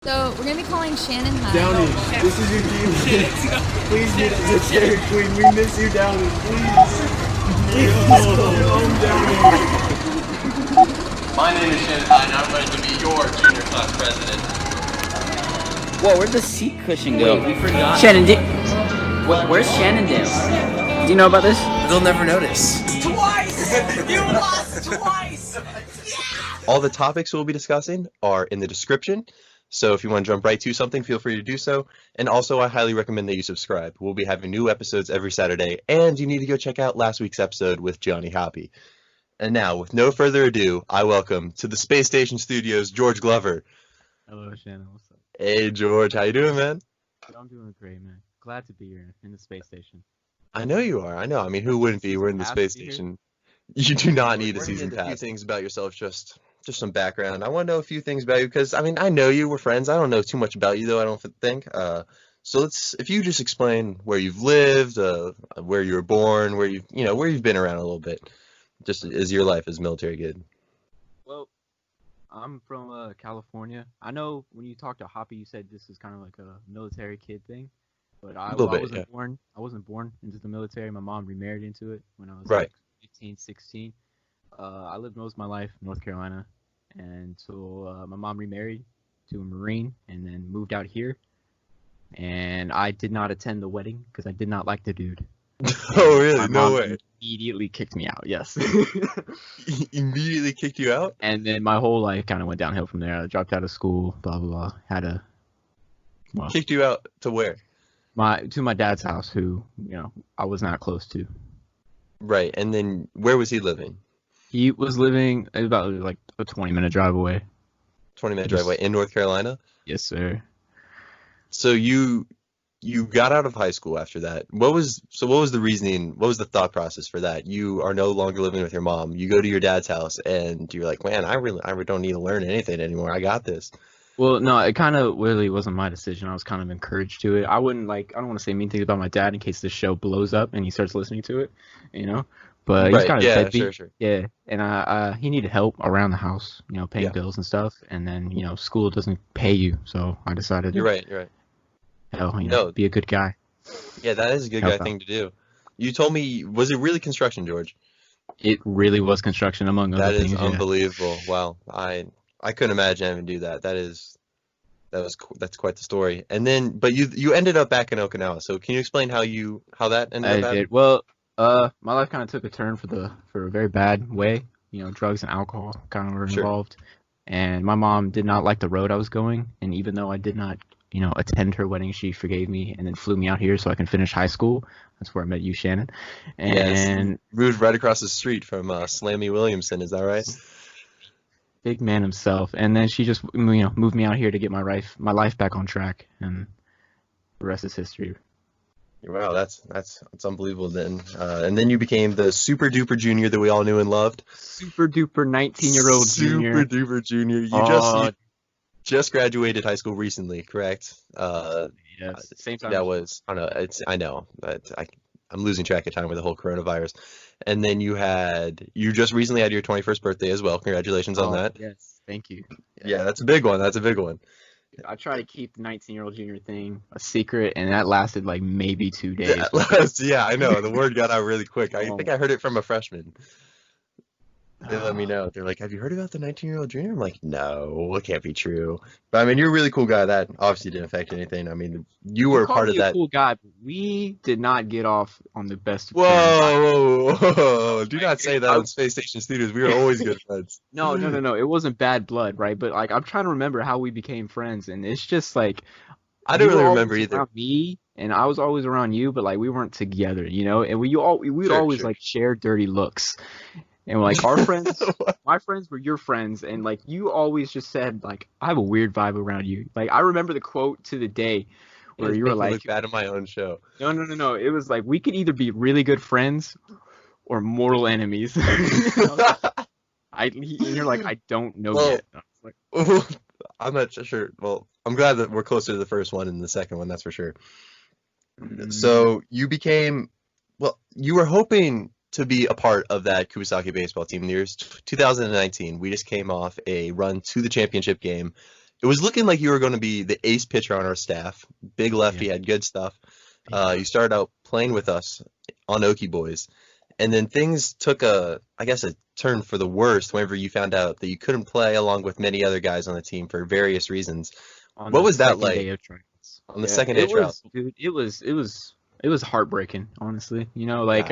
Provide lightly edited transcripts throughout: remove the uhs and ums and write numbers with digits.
So we're gonna be calling Shannon high. Downy, this is your team. Please get us a Cherry Queen. We miss you, Downy. Please come home, Downy. My name is Shannon, and I'm ready to be your junior class president. Whoa, where'd the seat cushion go? Wait, we forgot. Shannon, where's Shannondale? Do you know about this? They'll never notice. Twice! You lost twice! All the topics we'll be discussing are in the description, so if you want to jump right to something, feel free to do so. And also, I highly recommend that you subscribe. We'll be having new episodes every Saturday, and you need to go check out last week's episode with Johnny Hoppe. And now, with no further ado, I welcome to the Space Station Studios, George Glover. Hello, Shannon. What's up? Hey, George. How you doing, man? I'm doing great, man. Glad to be here in the space station. I know you are. I know. I mean, who wouldn't be? We're in the space station. You do not need a season pass. A few things about yourself, just some background. I want to know a few things about you because, I mean, I know you. We're friends. I don't know too much about you, though, I don't think. So if you just explain where you've lived, where you were born, where you've been around a little bit, just as your life as military kid. Well, I'm from California. I know when you talked to Hoppe, you said this is kind of like a military kid thing, but I wasn't born. I wasn't born into the military. My mom remarried into it when I was like 15, 16. I lived most of my life in North Carolina, and so my mom remarried to a Marine and then moved out here. And I did not attend the wedding because I did not like the dude. Oh, really? No way. Immediately kicked me out. Yes. He immediately kicked you out? And then my whole life kind of went downhill from there. I dropped out of school. Blah blah blah. Kicked you out to where? To my dad's house, who I was not close to. Right. And then where was he living? He was living about like a 20-minute drive away. 20-minute drive away in North Carolina? Yes, sir. So you got out of high school after that. What was the reasoning? What was the thought process for that? You are no longer living with your mom. You go to your dad's house and you're like, man, I really don't need to learn anything anymore. I got this. Well, no, it kind of really wasn't my decision. I was kind of encouraged to it. I don't want to say mean things about my dad in case this show blows up and he starts listening to it, But he's kind of deadbeat. Sure. Yeah, and he needed help around the house, paying bills and stuff. And then, school doesn't pay you, so I decided. You're right. Hell, be a good guy. Yeah, that is a good guy thing to do. You told me, was it really construction, George? It really was construction, among other things. That is unbelievable. Wow, I couldn't imagine having to do that. That's quite the story. And then, but you ended up back in Okinawa. So can you explain how that ended up happening? Well, my life kind of took a turn for a very bad way. Drugs and alcohol kind of were involved. And my mom did not like the road I was going. And even though I did not, attend her wedding, she forgave me and then flew me out here so I can finish high school. That's where I met you, Shannon. And moved right across the street from Slammy Williamson. Is that right? Big man himself. And then she just, moved me out here to get my life back on track. And the rest is history. Wow, that's unbelievable then. And then you became the super duper junior that we all knew and loved. Super duper 19-year-old junior. Super duper junior. You just graduated high school recently, correct? Yes. Same time. That was I know. I'm losing track of time with the whole coronavirus. And then you just recently had your 21st birthday as well. Congratulations on that. Yes, thank you. Yeah, that's a big one. I try to keep the 19-year-old junior thing a secret, and that lasted like maybe 2 days. Yeah, I know. The word got out really quick. I think I heard it from a freshman. They let me know. They're like, have you heard about the 19-year-old junior? I'm like, no, it can't be true. But I mean, you're a really cool guy. That obviously didn't affect anything. I mean, you were part of that. Cool guy, but we did not get off on the best. Whoa. Do not say that on Space Station Studios. We were always good friends. No. It wasn't bad blood, right? But like, I'm trying to remember how we became friends, and it's just like I don't really remember either. Me and I was always around you, but like we weren't together, And we would always like share dirty looks. And like our friends, my friends were your friends, and like you always just said like I have a weird vibe around you. Like I remember the quote to the day where you were like, "Look bad in my own show." No. It was like we could either be really good friends or mortal enemies. And you're like, I don't know yet. I'm not sure. Well, I'm glad that we're closer to the first one than the second one. That's for sure. So you were hoping to be a part of that Kubisaki baseball team in the year 2019. We just came off a run to the championship game. it was looking like you were going to be the ace pitcher on our staff. Big lefty, had good stuff. You started out playing with us on Okie Boys, and then things took a turn for the worst whenever you found out that you couldn't play along with many other guys on the team for various reasons. What was that like on the second day of trials? Dude, it was heartbreaking, honestly. You know, like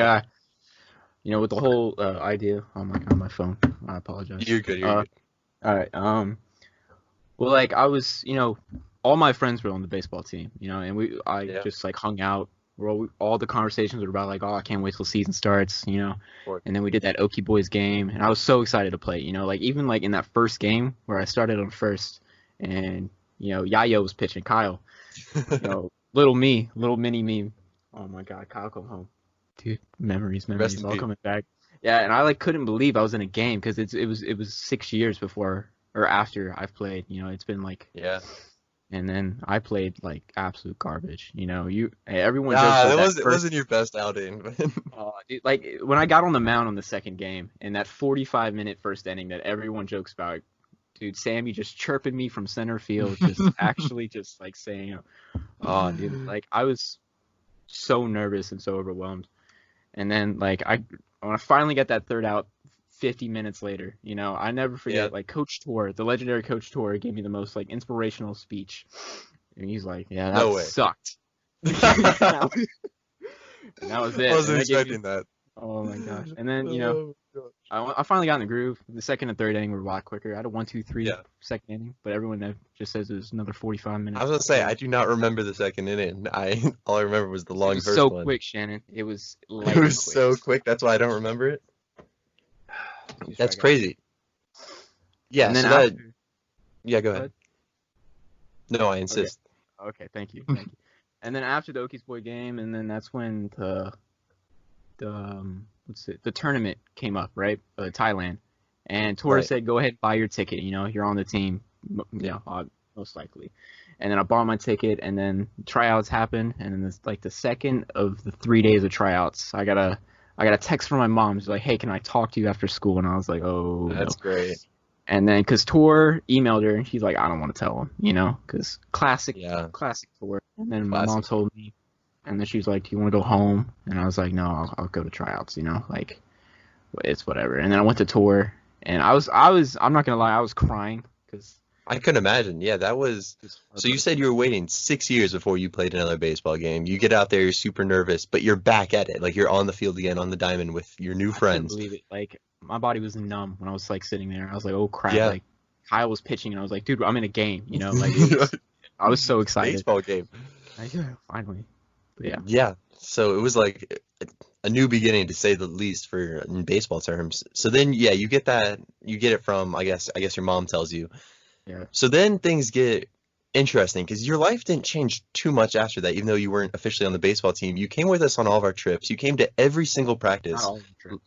you know, with the whole idea. Oh my god, my phone. I apologize. You're good. You're good. All right. Well, like I was, you know, all my friends were on the baseball team, you know, and I just like hung out. All the conversations were about like, oh, I can't wait till season starts, you know. And then we did that Okie Boys game, and I was so excited to play, you know, like even like in that first game where I started on first, and you know, Yayo was pitching Kyle, you know, little mini me. Oh my God, Kyle, come home, dude. Memories all coming back. Yeah, and I like couldn't believe I was in a game because it was 6 years before or after I've played, you know. It's been like and then I played like absolute garbage, you know. Everyone jokes it wasn't your best outing. Dude, like when I got on the mound on the second game in that 45-minute first inning that everyone jokes about, dude, Sammy just chirping me from center field, just actually just like saying, oh, dude, like I was so nervous and so overwhelmed. And then like when I finally got that third out 50 minutes later, you know, I never forget, like Coach Tor, the legendary Coach Tor, gave me the most like inspirational speech. And he's like, yeah, that sucked. And that was it. I wasn't expecting that. Oh my gosh. And then, you know, I finally got in the groove. The second and third inning were a lot quicker. I had a 1-2-3 second inning, but everyone just says it was another 45 minutes. I was gonna say I do not remember the second inning. All I remember was the long first one. So quick, Shannon. It was so quick. That's why I don't remember it. That's crazy. Yeah. And then go ahead. No, I insist. Okay, thank you. And then after the Okies Boy game, and then that's when the tournament came up, right? Thailand, and Tor said, "Go ahead, buy your ticket. You know, you're on the team. Most likely." And then I bought my ticket, and then tryouts happened, and then this like the second of the 3 days of tryouts, I got a text from my mom. She's like, "Hey, can I talk to you after school?" And I was like, "Oh, that's great." And then, cause Tor emailed her, and she's like, "I don't want to tell him," you know, cause classic Tor. And then my mom told me, and then she was like, "Do you want to go home?" And I was like, "No, I'll go to tryouts," you know, like it's whatever. And then I went to Tor, and I'm not gonna lie, I was crying, cause I couldn't imagine. Yeah, that was. So you said you were waiting 6 years before you played another baseball game. You get out there, you're super nervous, but you're back at it. Like you're on the field again, on the diamond with your new friends. I couldn't believe it. Like my body was numb when I was like sitting there. I was like, oh crap! Like Kyle was pitching, and I was like, dude, I'm in a game. You know, like I was so excited. Baseball game. Finally. But yeah. Yeah. So it was like a new beginning, to say the least, for in baseball terms. So then, you get it from I guess your mom tells you. Yeah. So then things get interesting because your life didn't change too much after that, even though you weren't officially on the baseball team. You came with us on all of our trips. You came to every single practice. Not all of the trips.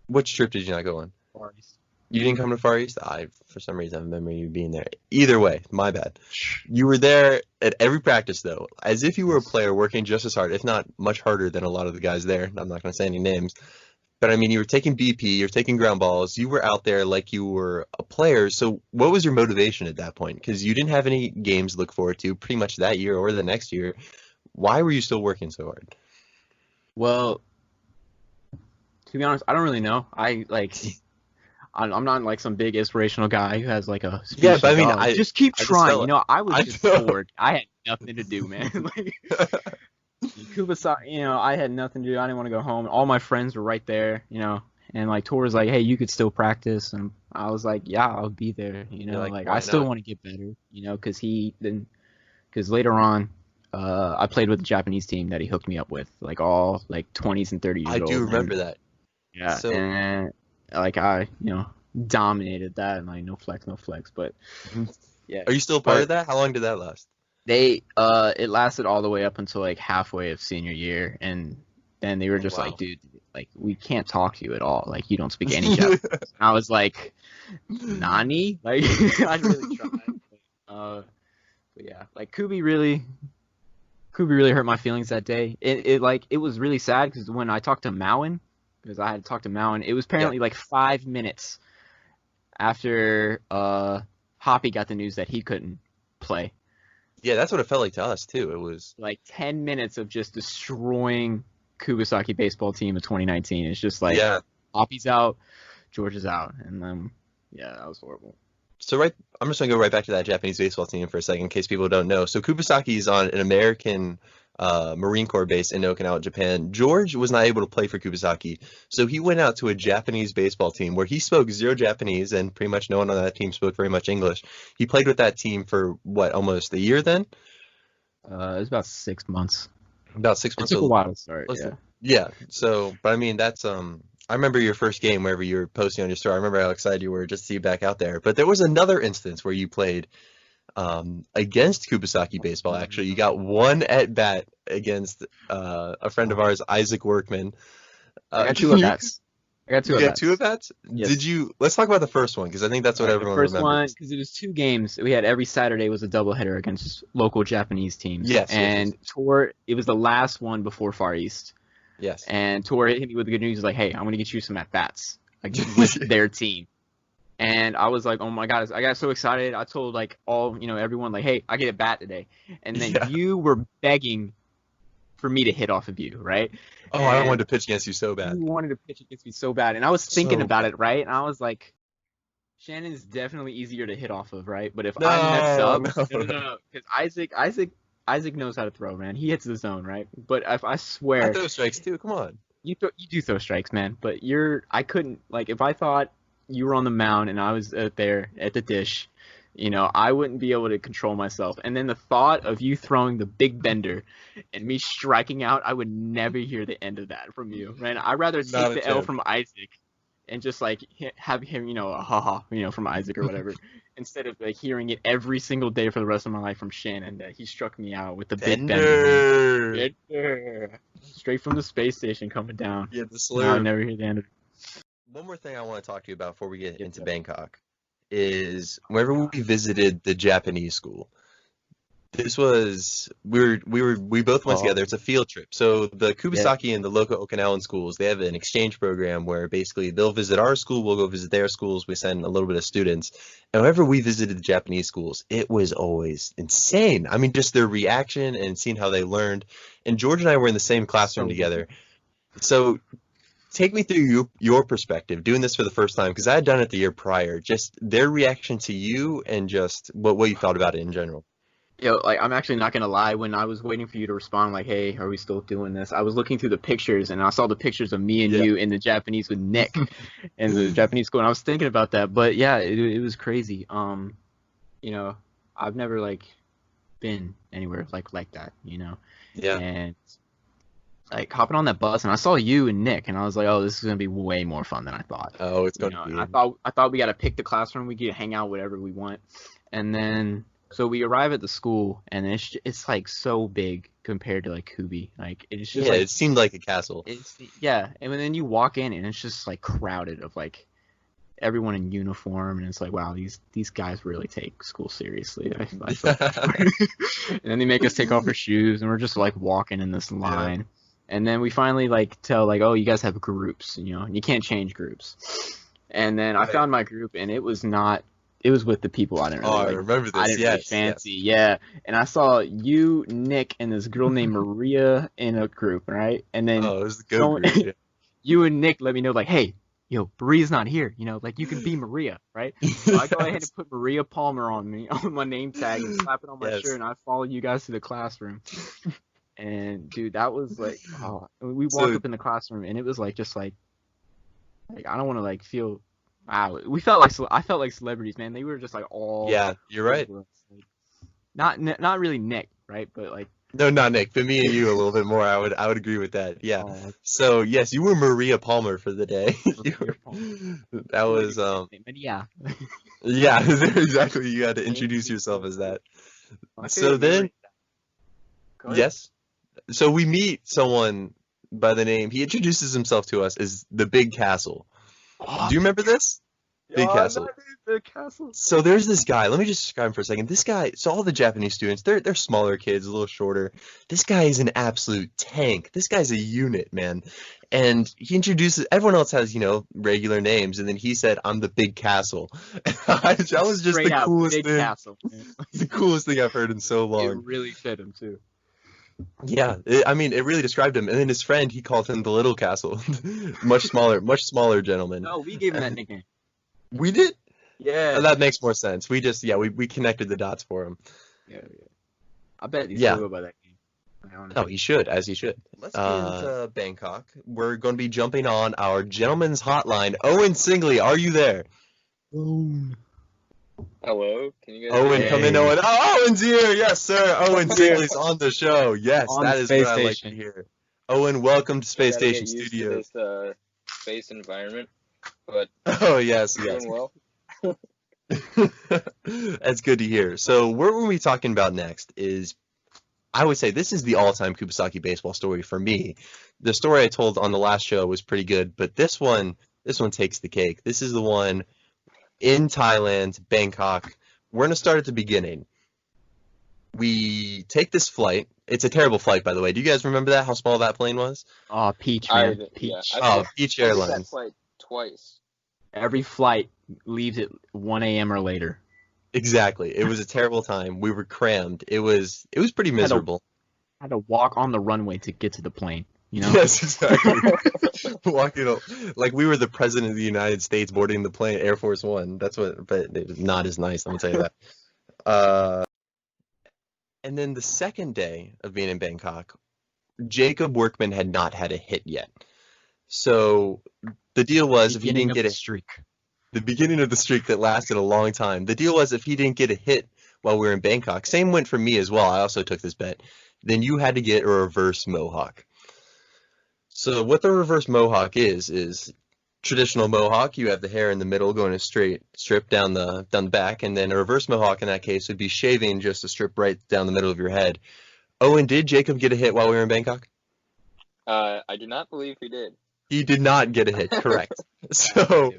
Which trip did you not go on? Far East. You didn't come to Far East? For some reason, I remember you being there. Either way, my bad. You were there at every practice, though, as if you were a player working just as hard, if not much harder than a lot of the guys there. I'm not going to say any names. But, I mean, you were taking BP, you're taking ground balls, you were out there like you were a player. So what was your motivation at that point? Because you didn't have any games to look forward to pretty much that year or the next year. Why were you still working so hard? Well, to be honest, I don't really know. I'm not like some big inspirational guy who has like a speech. Yeah, but I mean, just keep trying. You know, I was just bored. I had nothing to do, man. Like, Kubi, you know, I had nothing to do. I didn't want to go home. All my friends were right there, you know, and like Tor was like, "Hey, you could still practice," and I was like, "Yeah, I'll be there." You know, like I still want to get better, you know, because later on, I played with the Japanese team that he hooked me up with, like all like 20s and 30s. I do remember that. Yeah, and like I, you know, dominated that, and like no flex, but yeah. Are you still part of that? How long did that last? It lasted all the way up until like halfway of senior year, and then they were just like, dude, like we can't talk to you at all, like you don't speak any Japanese. And I was like, Nani? Like I really tried. But yeah, like Kubi really hurt my feelings that day. It was really sad because when I talked to Mauen, because I had talked to Mauen, it was apparently like 5 minutes after Hoppe got the news that he couldn't play. Yeah, that's what it felt like to us too. It was like 10 minutes of just destroying Kubasaki baseball team of 2019. It's just like Hoppe's out, George is out, and then that was horrible. So I'm just gonna go right back to that Japanese baseball team for a second, in case people don't know. So Kubasaki is on an American Marine Corps base in Okinawa, Japan. George was not able to play for Kubasaki, so he went out to a Japanese baseball team where he spoke zero Japanese, and pretty much no one on that team spoke very much English. He played with that team for what, almost a year then? It was about 6 months. About 6 months. It took a while to start. Yeah. So, but I mean, that's I remember your first game wherever you were posting on your story. I remember how excited you were just to see you back out there. But there was another instance where you played against Kubasaki baseball. Actually, you got one at bat against a friend of ours, Isaac Workman. I got two at bats. You got two at bats? Yes. Did you? Let's talk about the first one, because I think that's what everyone remembers. The first one, because it was 2 games. We had every Saturday was a doubleheader against local Japanese teams. Yes. And Tor, it was the last one before Far East. Yes. And Tor hit me with the good news, like, hey, I'm going to get you some at-bats with their team. And I was like, oh my God, I got so excited. I told like everyone like, hey, I get a bat today. And then you were begging for me to hit off of you, right? Oh, and I wanted to pitch against you so bad. You wanted to pitch against me so bad. And I was thinking about it, right? And I was like, Shannon's definitely easier to hit off of, right? But if I mess up, because Isaac knows how to throw, man. He hits the zone, right? But if I swear, I throw strikes too. Come on. You do throw strikes, man. But I couldn't, like, if I thought you were on the mound and I was there at the dish, I wouldn't be able to control myself. And then the thought of you throwing the big bender and me striking out, I would never hear the end of that from you, man. I'd rather take the L from Isaac and just like have him, a ha-ha, from Isaac or whatever, instead of like hearing it every single day for the rest of my life from Shannon that he struck me out with the big bender. Straight from the space station coming down. Yeah, the slur. Now I never hear the end of it. One more thing I want to talk to you about before we get into Bangkok is whenever we visited the Japanese school. This was we both went together. It's a field trip. So the Kubasaki and the local Okinawan schools, they have an exchange program where basically they'll visit our school, we'll go visit their schools. We send a little bit of students. And whenever we visited the Japanese schools, it was always insane. I mean, just their reaction and seeing how they learned. And George and I were in the same classroom together. So take me through your perspective, doing this for the first time, because I had done it the year prior. Just their reaction to you and just what you thought about it in general. Like, I'm actually not going to lie. When I was waiting for you to respond, like, hey, are we still doing this? I was looking through the pictures, and I saw the pictures of me and you in the Japanese with Nick in the Japanese school, and I was thinking about that. But, yeah, it was crazy. I've never, like, been anywhere like that, Yeah. And, like, hopping on that bus, and I saw you and Nick, and I was like, oh, this is going to be way more fun than I thought. Oh, it's going to be. I thought we got to pick the classroom. We could hang out whatever we want. And then... So we arrive at the school, and it's like so big compared to like Kubi. Like it's just it seemed like a castle. And then you walk in, and it's just like crowded of like everyone in uniform, and it's like, wow, these guys really take school seriously. I and then they make us take off our shoes, and we're just like walking in this line, and then we finally like tell like, oh, you guys have groups, and you can't change groups. And then I found my group, and it was not. It was with the people I didn't really I remember this. I didn't really fancy. Yeah. And I saw you, Nick, and this girl named Maria in a group, right? And then it was the good group. You and Nick let me know, like, hey, Maria's not here. Like, you can be Maria, right? So I go ahead and put Maria Palmer on my name tag and slap it on my shirt, and I followed you guys to the classroom. And, dude, that was like, we walked up in the classroom, and it was like, just like I don't want to, like, feel... Wow, I felt like celebrities, man. They were just like all. Yeah, you're right. Not really Nick, right? But like. No, not Nick, but me and you a little bit more. I would agree with that. Yeah. So yes, you were Maria Palmer for the day. That was Yeah. Yeah, exactly. You had to introduce yourself as that. So then. Yes. So we meet someone by the name. He introduces himself to us as the Big Castle. Do you remember this? Big castle. Big castle. So there's this guy. Let me just describe him for a second. This guy. So all the Japanese students, they're smaller kids, a little shorter. This guy is an absolute tank. This guy's a unit, man. And he introduces. Everyone else has, regular names, and then he said, "I'm the Big Castle." That was just the coolest Big thing. Castle. The coolest thing I've heard in so long. It really fit him too. Yeah, it really described him. And then his friend, he called him the Little Castle. much smaller gentleman. No, we gave him that nickname. We did? Yeah. That makes more sense. We just, we connected the dots for him. Yeah. I bet he's Yeah. still go by that game. Oh, he should, as he should. Let's get into Bangkok. We're going to be jumping on our gentleman's hotline. Owen Singley, are you there? Hello, can you guys? Owen, come in, Owen. Oh, Owen's here. Yes, sir. Owen Singley's on the show. Yes, On that is Space what I like to Station. hear. Owen, welcome to Space Gotta Station get used to Studios. this space environment, but Oh, yes. doing well. That's good to hear. So what we're going to be talking about next is, I would say this is the all-time Kubasaki baseball story for me. The story I told on the last show was pretty good, but this one takes the cake. This is the one in Thailand, Bangkok. We're going to start at the beginning. We take this flight. It's a terrible flight, by the way. Do you guys remember that? How small that plane was? Oh, Peach, man. Peach. Peach I did Airlines. that flight twice. Every flight leaves at 1 a.m. or later. Exactly. It was a terrible time. We were crammed. It was pretty miserable. I had to walk on the runway to get to the plane. Yes, exactly. Walking up, like we were the president of the United States boarding the plane, Air Force One. But it was not as nice, let me tell you that. And then the second day of being in Bangkok, Jacob Workman had not had a hit yet. So the deal was if he didn't get a streak. The beginning of the streak that lasted a long time. The deal was if he didn't get a hit while we were in Bangkok, same went for me as well. I also took this bet. Then you had to get a reverse Mohawk. So what the reverse Mohawk is traditional Mohawk. You have the hair in the middle going a straight strip down the back, and then a reverse Mohawk in that case would be shaving just a strip right down the middle of your head. Owen, did Jacob get a hit while we were in Bangkok? I do not believe he did. He did not get a hit, correct. So,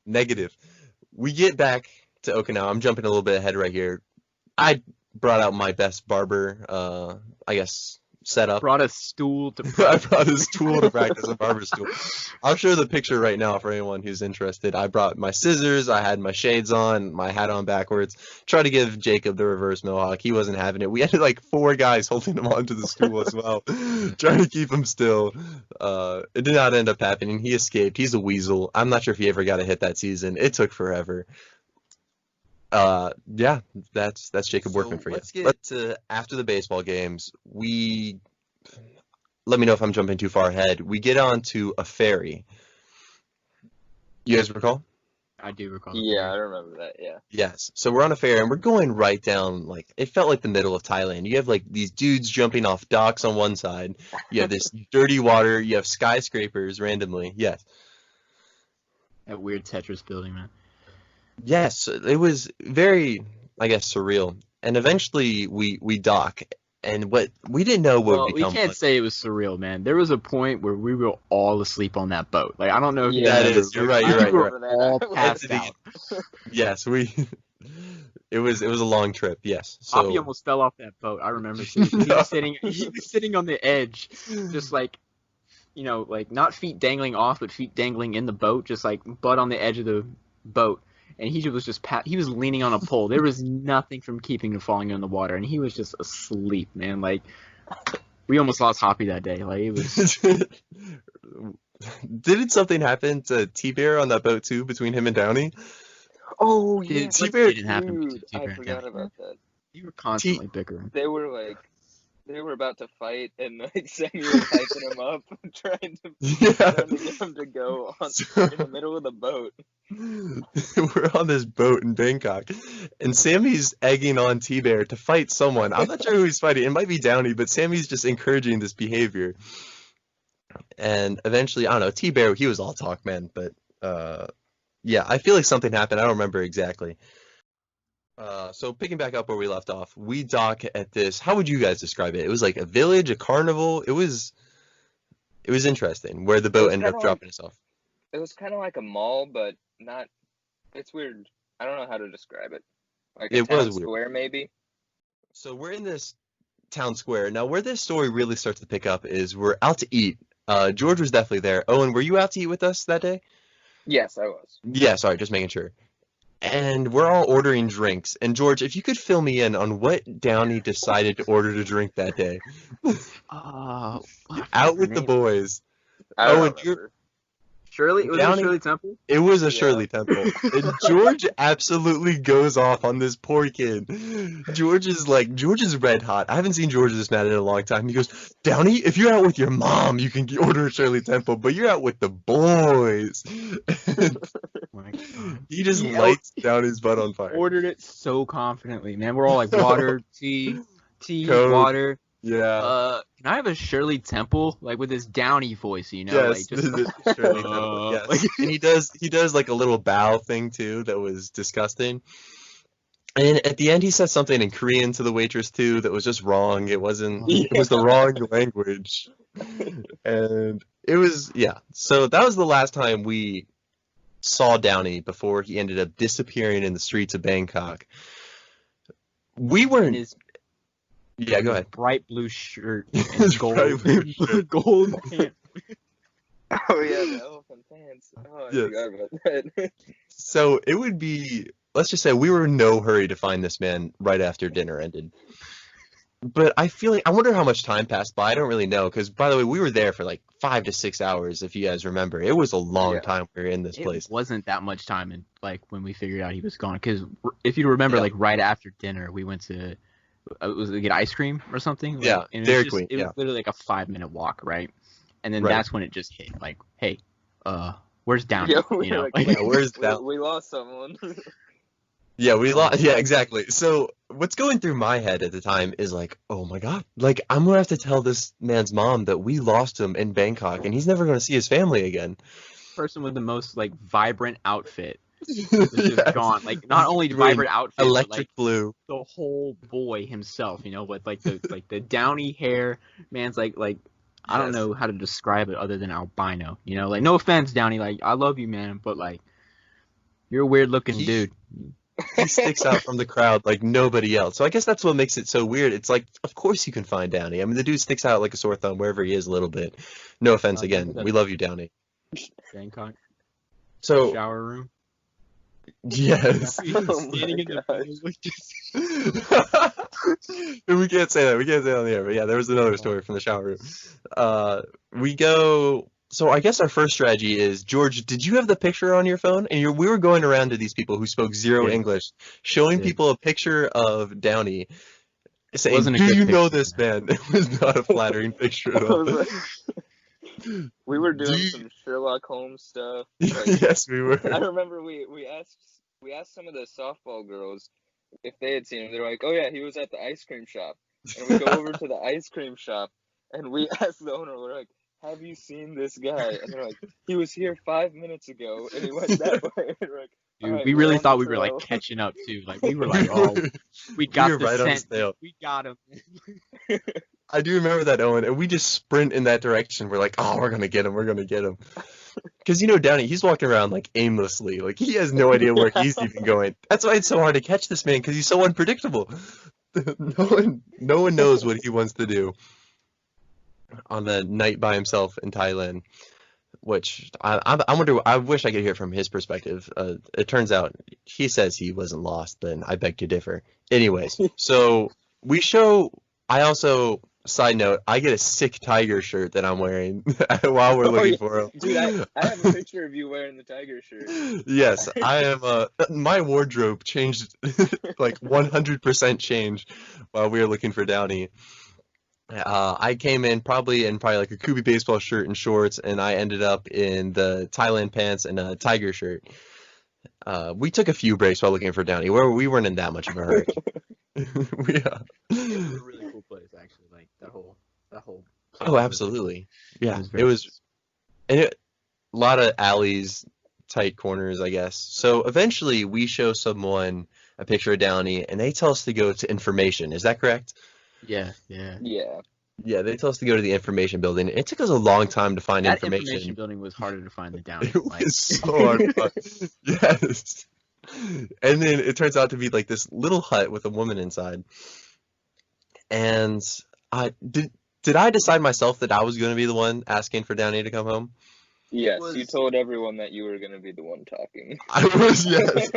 negative. We get back to Okinawa. I'm jumping a little bit ahead right here. I brought out my best barber, setup. Brought a stool to I brought his tool to practice, a barber stool. I'll show the picture right now for anyone who's interested. I brought my scissors, I had my shades on, my hat on backwards. Tried to give Jacob the reverse Mohawk. He wasn't having it. We had like 4 guys holding him onto the stool as well, trying to keep him still. It did not end up happening. He escaped. He's a weasel. I'm not sure if he ever got a hit that season. It took forever. Yeah, that's Jacob Workman for you. Let's get to after the baseball games. Let me know if I'm jumping too far ahead. We get onto a ferry. You guys recall? I do recall. Yeah, I remember that. Yeah. Yes. So we're on a ferry and we're going right down, like it felt like the middle of Thailand. You have like these dudes jumping off docks on one side. You have this dirty water. You have skyscrapers randomly. Yes. That weird Tetris building, man. Yes, it was very, I guess, surreal. And eventually we dock, and what we didn't know what would We become. can't say it was surreal, man. There was a point where we were all asleep on that boat. Like I don't know if you That guys is, you're right, we you're right. were You're right. all That's passed it out. Yes, it was a long trip. Yes. Hoppe So almost fell off that boat. I remember too. He was sitting on the edge, just like, like not feet dangling off, but feet dangling in the boat, just like butt on the edge of the boat. And he was just he was leaning on a pole. There was nothing from keeping him falling in the water, and he was just asleep, man. Like we almost lost Hoppe that day. Like it was. Didn't something happen to Thibert on that boat too between him and Downy? Oh yeah, yeah, Thibert didn't happen to dude, Thibert, I forgot about that. You were constantly bickering. They were about to fight, and like Sammy was hyping him up, trying to get him to go in the middle of the boat. We're on this boat in Bangkok, and Sammy's egging on Thibert to fight someone. I'm not sure who he's fighting. It might be Downy, but Sammy's just encouraging this behavior. And eventually, I don't know, Thibert, he was all talk, man. But yeah, I feel like something happened. I don't remember exactly. So picking back up where we left off, we dock at this. How would you guys describe it? It was like a village, a carnival. It was interesting where the boat ended up dropping us off. It was kind of like a mall, but not It's weird. I don't know how to describe it. Like a It town was weird. square, maybe. Like It a was town weird. square, maybe. So we're in this town square. Now, where this story really starts to pick up is we're out to eat. George was definitely there. Owen, were you out to eat with us that day? Yes, I was. Yeah, sorry, just making sure. And we're all ordering drinks. And George, if you could fill me in on what Downy decided to order to drink that day. Out with the boys. I don't Owen, remember. Shirley? Was it Downy- Shirley Temple? It was a Yeah. Shirley Temple. And George absolutely goes off on this poor kid. George is red hot. I haven't seen George this mad in a long time. He goes, Downy, if you're out with your mom, you can order a Shirley Temple, but you're out with the boys. My God. He just He lights down his butt on fire. Ordered it so confidently, man. We're all like water, tea, Coke. water. Yeah. Can I have a Shirley Temple, like with this Downy voice, you know, Yes, like just the Shirley Temple. Yes. like- And he does like a little bow thing too that was disgusting. And at the end he says something in Korean to the waitress too that was just wrong. It was the wrong language. And it was so that was the last time we saw Downy before he ended up disappearing in the streets of Bangkok. We in weren't his go ahead. bright blue shirt His and gold, bright blue shirt. gold pants. Oh yeah, the elephant pants. Oh, I Yes. forgot about that. So it would be, let's just say we were in no hurry to find this man right after dinner ended. But I feel like, I wonder how much time passed by. I don't really know. Because, by the way, we were there for like 5 to 6 hours, if you guys remember. It was a long Yeah. time we were in this place. It wasn't that much time, and like when we figured out he was gone, because if you remember, Yeah. like right after dinner, we went to was it get ice cream or something? Like, Yeah, and Dairy it was Queen, It yeah. was literally like a 5-minute walk, right? And then Right. that's when it just hit. Like, hey, where's Downy? Yeah, we You know, were like, Yeah, where's that? we lost someone. Yeah, we lost. Yeah, exactly. So what's going through my head at the time is like, oh my God, like I'm gonna have to tell this man's mom that we lost him in Bangkok and he's never gonna see his family again. person with the most like vibrant outfit was just Yes. gone. Like not only He's wearing vibrant outfit, but Electric like blue. the whole boy himself. You know, with like the downy hair. Man's like I don't Yes. know how to describe it other than albino. You know, like no offense, Downy. Like I love you, man, but like you're a weird looking He- dude. He sticks out from the crowd like nobody else. So I guess that's what makes it so weird. It's like, of course you can find Downy. I mean, the dude sticks out like a sore thumb wherever he is a little bit. No offense again. We love you, Downy. Bangkok So, shower room. yes. He's Oh my standing in the gosh. pool, like, just- We can't say that. We can't say it on the air. But yeah, there was another story from the shower room. We go. So I guess our first strategy is, George, did you have the picture on your phone? And we were going around to these people who spoke zero Yeah. English, showing Yeah. people a picture of Downey, saying, Wasn't a do good you know picture, this man? It was not a flattering picture at I all. was like- we were doing some Sherlock Holmes stuff. Like, Yes, we were. I remember we asked some of the softball girls if they had seen him. They're like, "Oh yeah, he was at the ice cream shop." And we go over to the ice cream shop, and we ask the owner, we're like, "Have you seen this guy?" And they're like, "He was here 5 minutes ago, and he went that way." And we're like, Dude, "Alright, we we're really on thought the we were like trail." catching up too. Like we were like, oh, we got were the right on scent. his tail. We got him. I do remember that, Owen, and we just sprint in that direction. We're like, oh, we're gonna get him. We're gonna get him. Because Downey, he's walking around like aimlessly, like he has no idea where he's even going. That's why it's so hard to catch this man, because he's so unpredictable. No one knows what he wants to do on the night by himself in Thailand. Which I wonder. I wish I could hear from his perspective. It turns out he says he wasn't lost, but I beg to differ. Anyways, so we show. I also, side note, I get a sick tiger shirt that I'm wearing while we're looking yeah. for him. Dude, I have a picture of you wearing the tiger shirt. Yes, I am. My wardrobe changed like 100% changed while we were looking for Downey. I came in probably like a Kubi baseball shirt and shorts, and I ended up in the Thailand pants and a tiger shirt. We took a few breaks while looking for Downey. We weren't in that much of a hurry. It was a really cool place, actually. Like that whole. Oh, place absolutely. Yeah, was it very was. And a lot of alleys, tight corners, I guess. So eventually we show someone a picture of Downey, and they tell us to go to information. Is that correct? Yeah. Yeah. Yeah, they tell us to go to the information building. It took us a long time to find That information. information building was harder to find than Downy. It Like, was so hard to find. Yes. And then it turns out to be like this little hut with a woman inside. And I did I decide myself that I was going to be the one asking for Downy to come home? Yes, you told everyone that you were gonna be the one talking. I was, yes.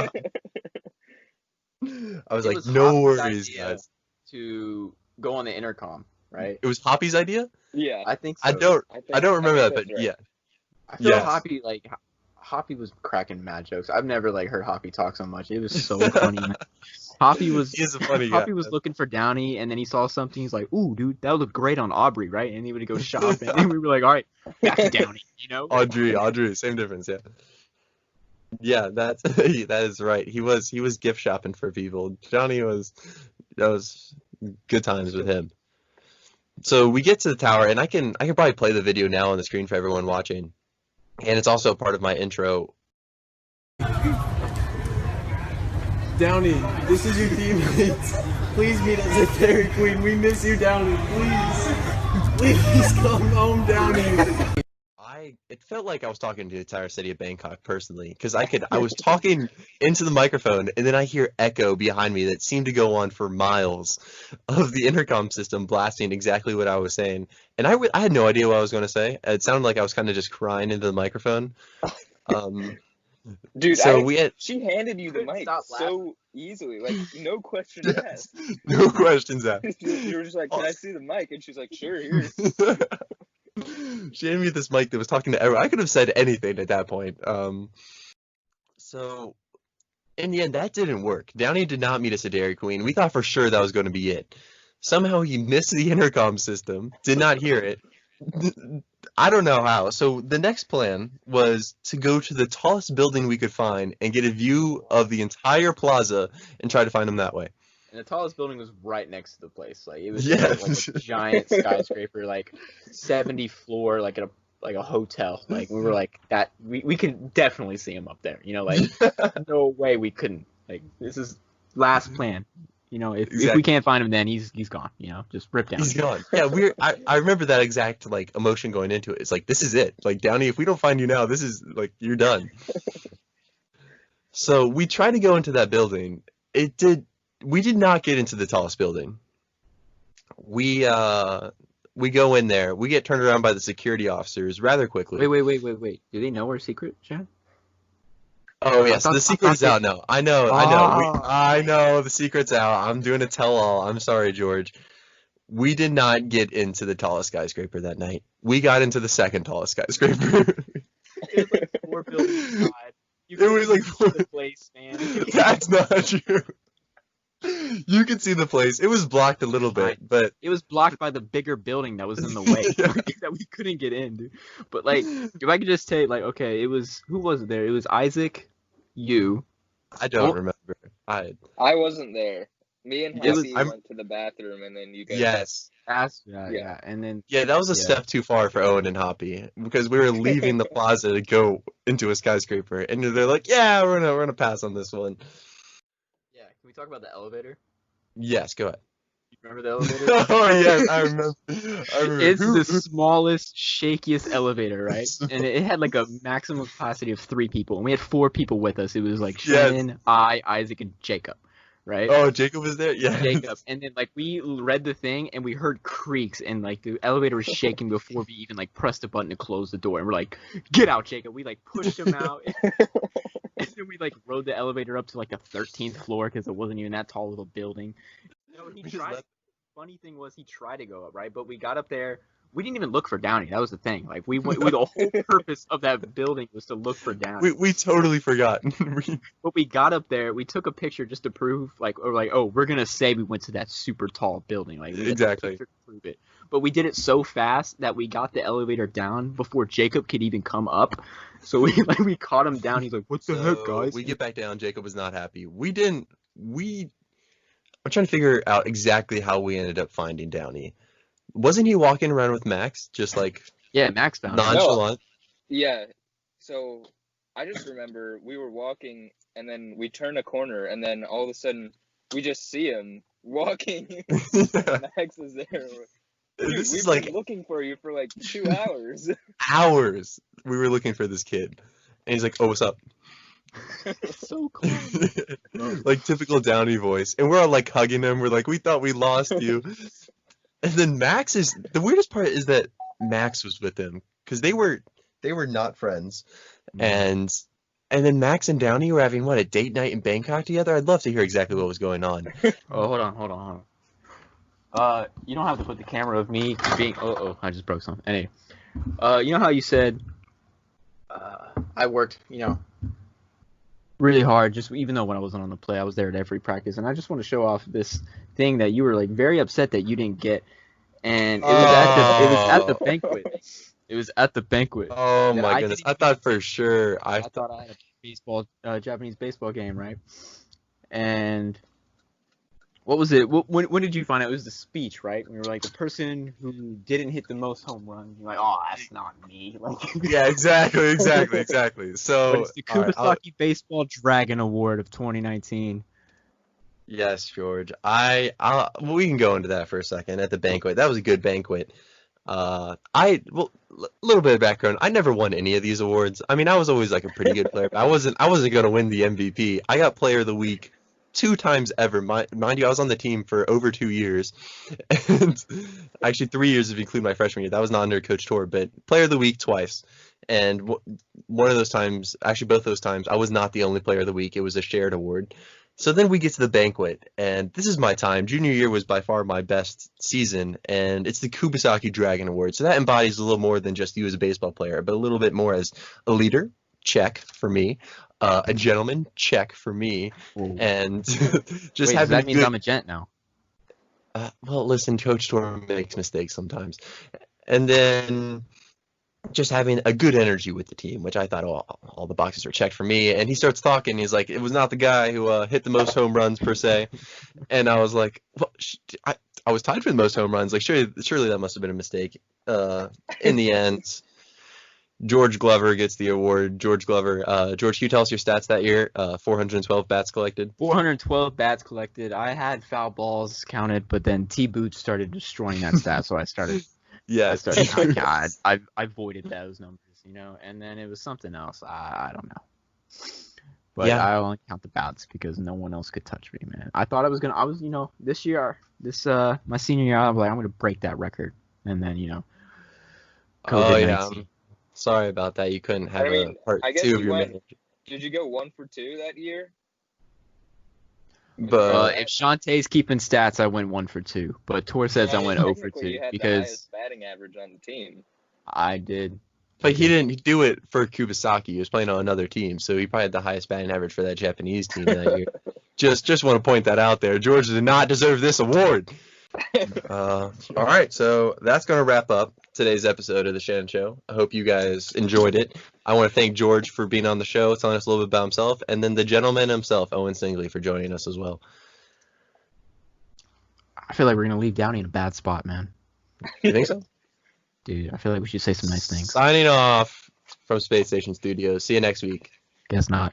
I was like, no worries, guys. To go on the intercom, right? It was Hoppy's idea? Yeah, I think so. I don't remember that, but right. yeah. I feel Yes. Hoppy was cracking mad jokes. I've never like heard Hoppy talk so much. It was so funny, man. Hoppy was He is a funny guy. Hoppy was looking for Downy, and then he saw something. He's like, "Ooh, dude, that would look great on Aubrey, right?" And he would go shopping, and we were like, "All right, back to Downy," you know? Audrey, same difference, yeah. Yeah, that is right. He was gift shopping for people. That was good times with him. So we get to the tower, and I can probably play the video now on the screen for everyone watching. And it's also part of my intro. Downy, this is your teammates. Please meet us at Dairy Queen. We miss you, Downy. Please come home, Downy. It felt like I was talking to the entire city of Bangkok personally, because I was talking into the microphone, and then I hear echo behind me that seemed to go on for miles of the intercom system blasting exactly what I was saying, and I had no idea what I was going to say. It sounded like I was kind of just crying into the microphone. Dude, so she handed you the mic so easily, like no questions asked. No questions asked. You were just like, "Can I see the mic?" And she's like, "Sure, here." She handed me this mic that was talking to everyone. I could have said anything at that point. So in the end, that didn't work. Downy did not meet us at Dairy Queen. We thought for sure that was going to be it. Somehow he missed the intercom system, did not hear it. I don't know how. So the next plan was to go to the tallest building we could find and get a view of the entire plaza and try to find him that way. And the tallest building was right next to the place. Like it was Yes. like a giant skyscraper, like 70 floor, like a hotel. Like we were like that. We could definitely see him up there. You know, like no way we couldn't. Like This is last plan. You know, if Exactly. we can't find him, then he's gone. You know, just rip down. He's gone. Yeah, I remember that exact like emotion going into it. It's like, this is it. Like, Downy, if we don't find you now, this is like, you're done. So we tried to go into that building. We did not get into the tallest building. We go in there. We get turned around by the security officers rather quickly. Wait. Do they know our secret, Chad? Oh yes, the secret's out now. I know. I know the secret's out. I'm doing a tell-all. I'm sorry, George. We did not get into the tallest skyscraper that night. We got into the second tallest skyscraper. it was like 4 buildings wide. It was like 4 the place, man. That's not true. You could see the place. It was blocked a little bit, but It was blocked by the bigger building that was in the way that we couldn't get in, dude. But like, if I could just say, like, okay, it was who was it there? It was Isaac, you. I don't remember. I wasn't there. Me and Hoppe went to the bathroom, and then you guys. Yes. Yeah, and then That was a step too far for Owen and Hoppe because we were leaving the plaza to go into a skyscraper, and they're like, "Yeah, we're gonna pass on this one." Yeah, can we talk about the elevator? Yes, go ahead. You remember the elevator? Oh yes, I remember. It's the smallest, shakiest elevator, right? And it had like a maximum capacity of 3 people, and we had 4 people with us. It was like Shannon, I, Isaac, and Jacob, right? Oh, Jacob was there. Yeah. Jacob, and then like we read the thing, and we heard creaks, and like the elevator was shaking before we even like pressed a button to close the door, and we're like, "Get out, Jacob!" We like pushed him out. And then we like rode the elevator up to like the 13th floor because it wasn't even that tall of a building. You know, he tried. Funny thing was he tried to go up, right? But we got up there. We didn't even look for Downy. That was the thing. Like the whole purpose of that building was to look for Downy. We totally forgot. But we got up there. We took a picture just to prove, we're gonna say we went to that super tall building. Like exactly. To prove it. But we did it so fast that we got the elevator down before Jacob could even come up. So we caught him down. He's like, "What the heck, guys?" We get back down. Jacob was not happy. I'm trying to figure out exactly how we ended up finding Downy. Wasn't he walking around with Max, just like Max found him. nonchalant? No. Yeah. So I just remember we were walking, and then we turn a corner, and then all of a sudden we just see him walking. Max is there. Dude, we've been looking for you for like 2 hours. Hours. We were looking for this kid, and he's like, "Oh, what's up?" So cool. Like typical Downy voice. And we're all like hugging him. We're like, we thought we lost you. And then Max is the weirdest part is that Max was with him because they were not friends. And then Max and Downy were having a date night in Bangkok together. I'd love to hear exactly what was going on. Oh, hold on. You don't have to put the camera of me being. I just broke something. Anyway, you know how you said I worked, really hard. Just even though when I wasn't on the play, I was there at every practice, and I just want to show off this thing that you were like very upset that you didn't get, and it was at the banquet. It was at the banquet. Oh my goodness! I thought for sure I thought I had a Japanese baseball game, right? And what was it? When did you find out it was the speech, right? We were like the person who didn't hit the most home runs. You're like, oh, that's not me. Like, yeah, exactly. So but it's the Kubasaki Baseball Dragon Award of 2019. Yes, George. We can go into that for a second. At the banquet, that was a good banquet. A little bit of background. I never won any of these awards. I mean, I was always like a pretty good player, but I wasn't gonna win the MVP. I got Player of the Week 2 times ever. Mind you, I was on the team for over 2 years, and actually 3 years if you include my freshman year. That was not under Coach Tor, but Player of the Week twice. And one of those times, actually both those times, I was not the only Player of the Week. It was a shared award. So then we get to the banquet, and this is my time. Junior year was by far my best season, and it's the Kubasaki Dragon Award. So that embodies a little more than just you as a baseball player, but a little bit more as a leader, check for me, a gentleman, check for me, and just having. That means I'm a gent now. Well, listen, Coach Storm makes mistakes sometimes, and then just having a good energy with the team, which I thought all the boxes were checked for me. And he starts talking. He's like, it was not the guy who hit the most home runs per se. And I was like, well, I was tied for the most home runs. Like, surely that must have been a mistake. In the end, George Glover gets the award. George Glover. George, can you tell us your stats that year? 412 bats collected. 412 bats collected. I had foul balls counted, but then T-Boots started destroying that stat, so I started. Yeah, I voided those numbers, and then it was something else. I don't know. But yeah. I only count the bats because no one else could touch me, man. I thought this year, my senior year, I was like, I'm gonna break that record, and then COVID-19. Sorry about that. You couldn't have a part 2 of your manager. Did you go 1 for 2 that year? But if Shantae's keeping stats, I went 1 for 2. But Tor says I went 0 for 2 you had because the highest batting average on the team. I did. But he didn't do it for Kubasaki. He was playing on another team, so he probably had the highest batting average for that Japanese team that year. Just want to point that out there. George did not deserve this award. All right, so that's going to wrap up today's episode of The Shannon Show. I hope you guys enjoyed it. I want to thank George for being on the show, telling us a little bit about himself, and then the gentleman himself, Owen Singley, for joining us as well. I feel like we're going to leave Downy in a bad spot, man. You think so? Dude, I feel like we should say some nice things. Signing off from Space Station Studios. See you next week. Guess not.